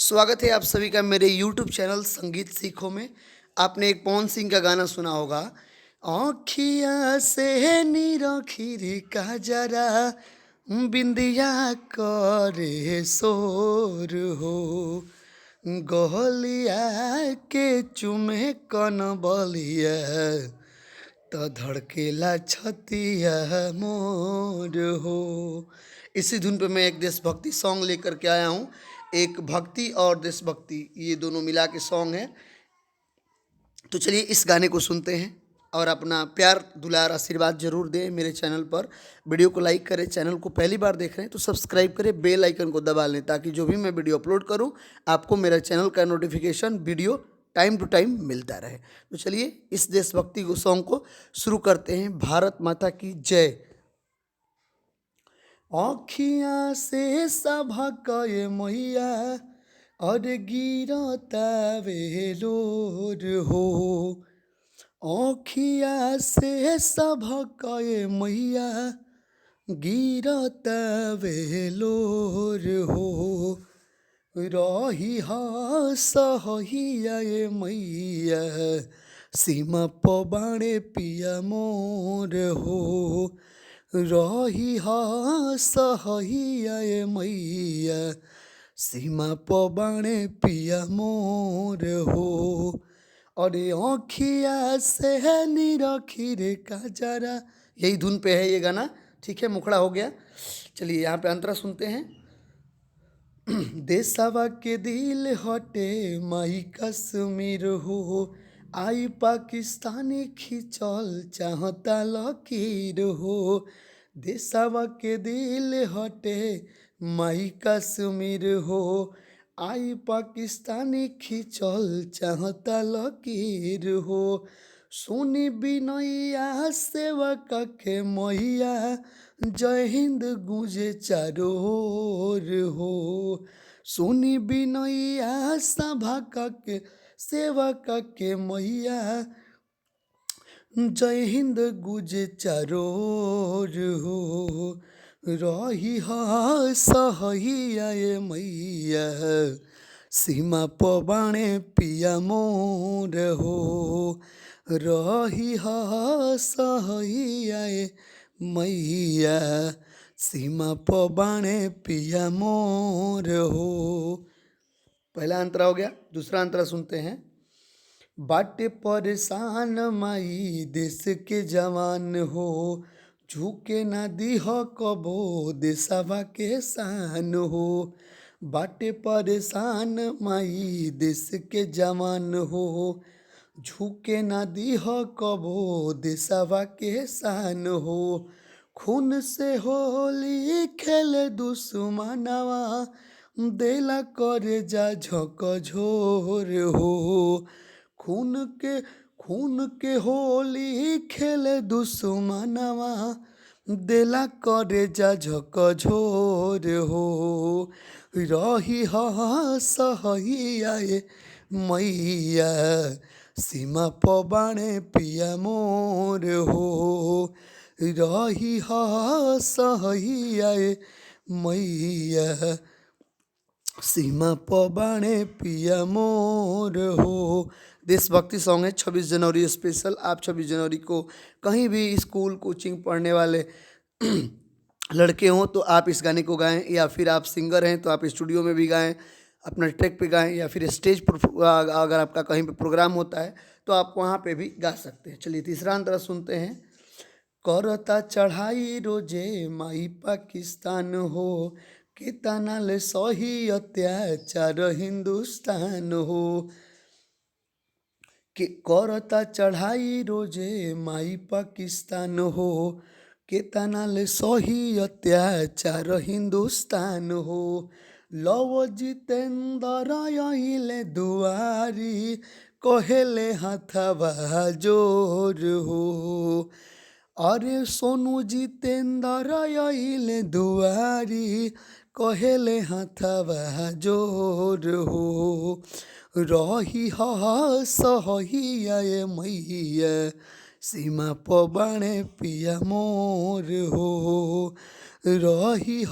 स्वागत है आप सभी का मेरे YouTube चैनल संगीत सीखो में। आपने एक पवन सिंह का गाना सुना होगा, आँखिया से निरखिर का जरा बिंदिया करे शोर हो, गहलिया के चुमे कन बलिया तो धड़केला छतिया मोर हो। इसी धुन पे मैं एक देशभक्ति सॉन्ग लेकर के आया हूँ। एक भक्ति और देशभक्ति ये दोनों मिला के सॉन्ग है। तो चलिए इस गाने को सुनते हैं और अपना प्यार दुलार आशीर्वाद जरूर दें मेरे चैनल पर। वीडियो को लाइक करें, चैनल को पहली बार देख रहे हैं तो सब्सक्राइब करें, बेल आइकन को दबा लें ताकि जो भी मैं वीडियो अपलोड करूं आपको मेरा चैनल का notification video time to time मिलता रहे। तो चलिए इस देशभक्ति को सॉन्ग को शुरू करते हैं। भारत माता की जय। आँखियाँ से सभकए मैया और गिरता वेलोर हो, आँखिया से सभकए मैया गिरता वेलोर हो, रही सहैया मैया सीमा पबाणे पिया मोर हो, रही सहैया मैया सीमा पबाणे पिया मोर हो। अरे आँखिया से निरखिर का जरा, यही धुन पे है ये गाना। ठीक है, मुखड़ा हो गया। चलिए यहाँ पे अंतरा सुनते हैं। देशवा के दिल हटे माई कश्मीर हो, आई पाकिस्तानी खिंचल चाहता लकीर हो। देशवा के दिल हटे माई कश्मीर हो, आई पाकिस्तानी खिंचल चाहता लकीर हो। सुनी बिनैया सेवक के मैया जय हिंद गूंजे चारों ओर हो, सुनी बिनैया सभा के सेवक के मैया जय हिंद गूंजे चारों ओर हो, रही सहैया मैया सीमा पबाणे पिया मोर हो, रही सहैया मैया सीमा पबाणे पिया मोर हो। पहला अंतरा हो गया। दूसरा अंतरा सुनते हैं। बाटे परेशान माई देश के जवान हो, झुके ना दीह कबो देशवा के शान हो। बाटे परेशान माई देश के जवान हो, झुके ना दीह कबो देशवा के शान हो। खून से होली खेले दुश्मनवा देला करे जा झकझोर हो, खून के होली खेले दुश्मनवा देला करे जा झकझोर हो, रही सहैया मैया सीमा पबाणे पिया मोर हो, रही सहैया मैया सीमा पबाणे पिया मोर हो। देशभक्ति सॉन्ग है, 26 जनवरी स्पेशल। आप 26 जनवरी को कहीं भी स्कूल कोचिंग पढ़ने वाले लड़के हों तो आप इस गाने को गाएं, या फिर आप सिंगर हैं तो आप स्टूडियो में भी गाएं, अपना ट्रैक पे गाएं, या फिर स्टेज पर अगर आपका कहीं पे प्रोग्राम होता है तो आप वहाँ पे भी गा सकते हैं। चलिए तीसरा अंतरा सुनते हैं। करता चढ़ाई रोजे माई पाकिस्तान हो, कितना ले सही अत्याचार हिंदुस्तान हो, कि करता चढ़ाई रोजे माई पाकिस्तान हो, कितना ले सही अत्याचार हिंदुस्तान हो। लव जितेंद्र आइले दुआरी कहेले हाथवा जोर हो, अरे सोनू जितेंद्र आइले दुआरी कहेले हाथवा जोर हो, रही सहैया मैया सीमा पबाणे पिया मोर हो, रही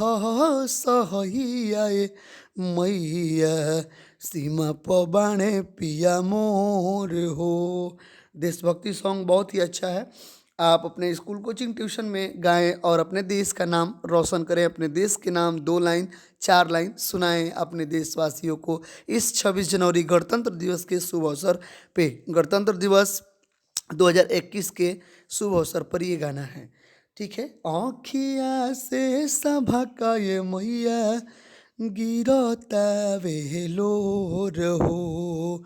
सहैया मैया सीमा प बाणे पिया मोर हो। देशभक्ति सॉन्ग बहुत ही अच्छा है। आप अपने स्कूल कोचिंग ट्यूशन में गाएं और अपने देश का नाम रोशन करें। अपने देश के नाम 2 लाइन 4 लाइन सुनाएं अपने देशवासियों को। इस 26 जनवरी गणतंत्र दिवस के शुभ अवसर पे, गणतंत्र दिवस 2021 के शुभ अवसर पर ये गाना है। ठीक है। आँखिया से सभा का ये मैया गिरता वेलोर हो,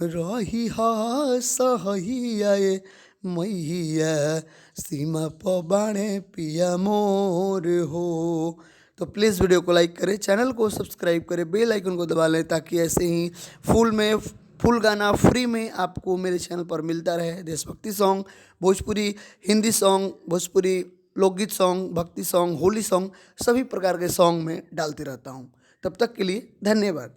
रही हा सहैया ये मैया सीमा प बाणे पिया मोर हो। तो प्लीज़ वीडियो को लाइक करें, चैनल को सब्सक्राइब करें, बेल आइकन को दबा लें ताकि ऐसे ही फुल गाना फ्री में आपको मेरे चैनल पर मिलता रहे। देशभक्ति सॉन्ग, भोजपुरी हिंदी सॉन्ग, भोजपुरी लोकगीत सॉन्ग, भक्ति सॉन्ग, होली सॉन्ग, सभी प्रकार के सॉन्ग में डालते रहता हूँ। तब तक के लिए धन्यवाद।